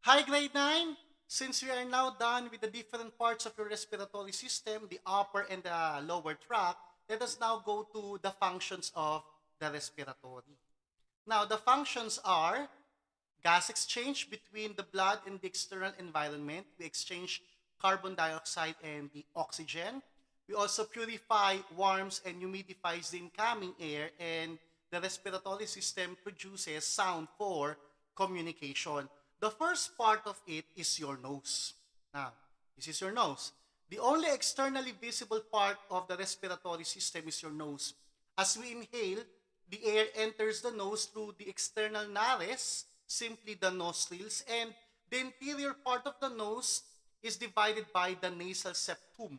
Hi, grade 9. Since we are now done with the different parts of your respiratory system, the upper and the lower tract, let us now go to the functions of the respiratory. Now, the functions are gas exchange between the blood and the external environment. We exchange carbon dioxide and the oxygen. We also purify, warms, and humidifies the incoming air, and the respiratory system produces sound for communication. The first part of it is your nose. Now, this is your nose. The only externally visible part of the respiratory system is your nose. As we inhale, the air enters the nose through the external nares, simply the nostrils, and the interior part of the nose is divided by the nasal septum.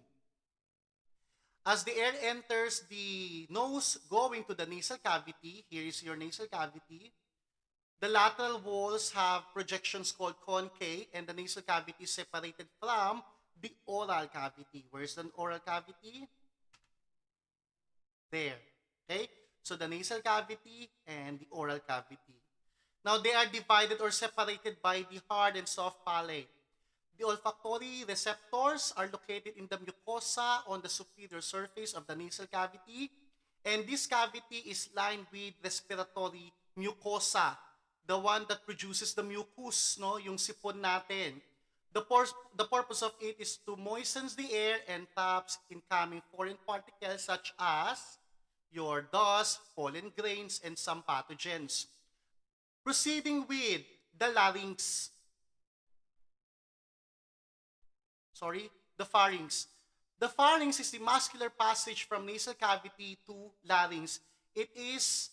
As the air enters the nose going to the nasal cavity, here is your nasal cavity, the lateral walls have projections called concave, and the nasal cavity is separated from the oral cavity. Where's the oral cavity? There. Okay? So the nasal cavity and the oral cavity. Now they are divided or separated by the hard and soft palate. The olfactory receptors are located in the mucosa on the superior surface of the nasal cavity, and this cavity is lined with respiratory mucosa, the one that produces the mucus, no, yung sipon natin. The purpose of it is to moisten the air and traps incoming foreign particles such as your dust, pollen grains, and some pathogens. Proceeding with the larynx. The pharynx. The pharynx is the muscular passage from nasal cavity to larynx. It is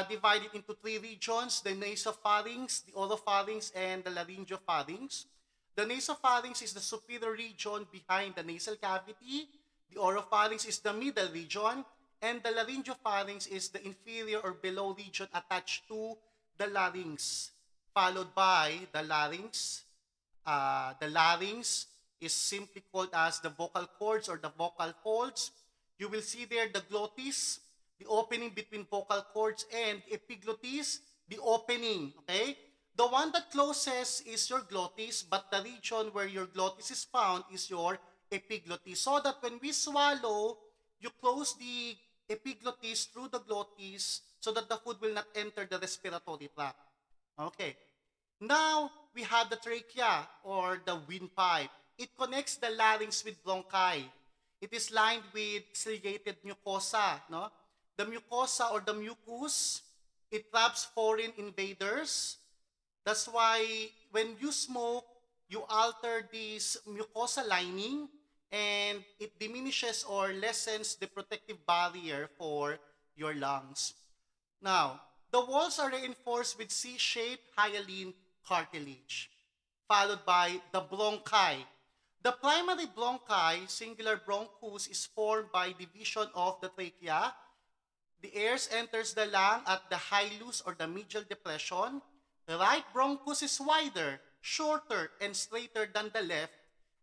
divided into three regions: the nasopharynx, the oropharynx, and the laryngopharynx. The nasopharynx is the superior region behind the nasal cavity. The oropharynx is the middle region, and the laryngopharynx is the inferior or below region attached to the larynx, followed by the larynx. The larynx is simply called as the vocal cords or the vocal folds. You will see there the glottis, the opening between vocal cords, and epiglottis, the opening, okay? The one that closes is your glottis, but the region where your glottis is found is your epiglottis. So that when we swallow, you close the epiglottis through the glottis so that the food will not enter the respiratory tract. Okay. Now, we have the trachea or the windpipe. It connects the larynx with bronchi. It is lined with ciliated mucosa. No? The mucosa or the mucus, it traps foreign invaders. That's why when you smoke, you alter this mucosa lining and it diminishes or lessens the protective barrier for your lungs. Now, the walls are reinforced with C-shaped hyaline cartilage, followed by the bronchi. The primary bronchi, singular bronchus, is formed by division of the trachea. The air enters the lung at the hilus or the medial depression. The right bronchus is wider, shorter, and straighter than the left,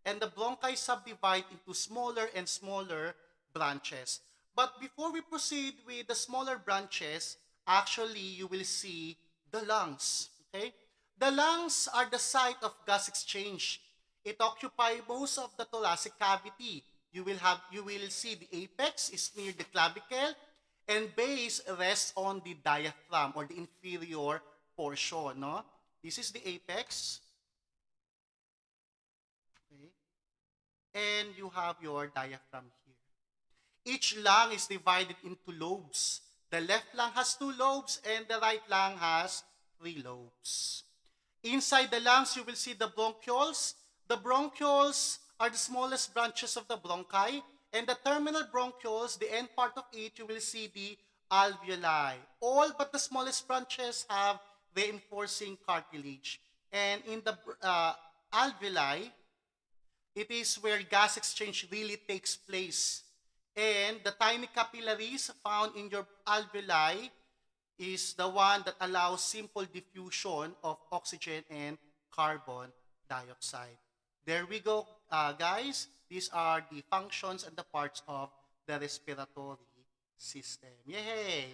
and the bronchi subdivide into smaller and smaller branches. But before we proceed with the smaller branches, actually you will see the lungs. Okay? The lungs are the site of gas exchange. It occupies most of the thoracic cavity. You will see the apex is near the clavicle, and base rests on the diaphragm or the inferior portion. No? This is the apex. Okay? And you have your diaphragm here. Each lung is divided into lobes. The left lung has 2 lobes and the right lung has 3 lobes. Inside the lungs, you will see the bronchioles. The bronchioles are the smallest branches of the bronchi, and the terminal bronchioles, the end part of it, you will see the alveoli. All but the smallest branches have reinforcing cartilage. And in the alveoli, it is where gas exchange really takes place. And the tiny capillaries found in your alveoli is the one that allows simple diffusion of oxygen and carbon dioxide. There we go, guys. These are the functions and the parts of the respiratory system. Yay!